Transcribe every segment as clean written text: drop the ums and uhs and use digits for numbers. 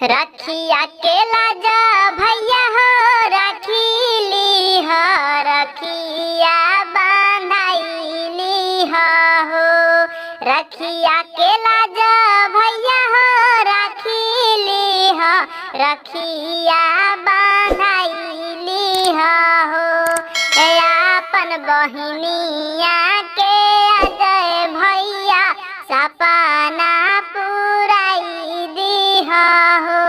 रखिया के लाजा भैया हो रखीली हो रखिया बांधाइली हो रखिया के लाजा भैया हो रखीली हो रखिया बांधाइली हो अपन बहिनिया के अजय भैया सपना पुराई दिहा हो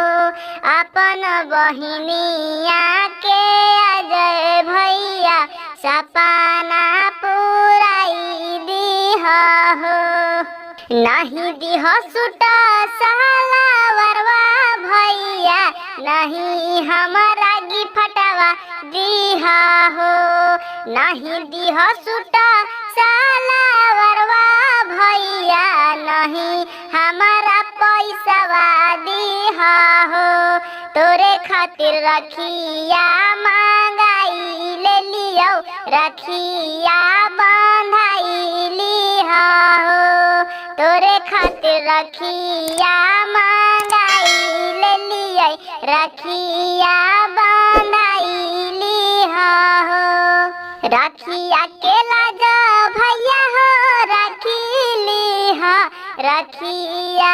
अपन बहिनिया के अजय भैया सपना पुराई दिहा हो नहीं दिह सुटा सालावरवा भैया नहीं हमारा गिफ्टवा दिहा हो नहीं दिह सुटा सालावरवा भैया नहीं हमारा पैसावा दिहा हो तोरे खातिर रखिया मांगाई ले लियो रखिया बांधाई लिहा हो तोरे खातिर रखिया मांगाई ले लियो रखिया बांधाई लिहा हो रखिया के लाजा भैया हो रखीली हो रखिया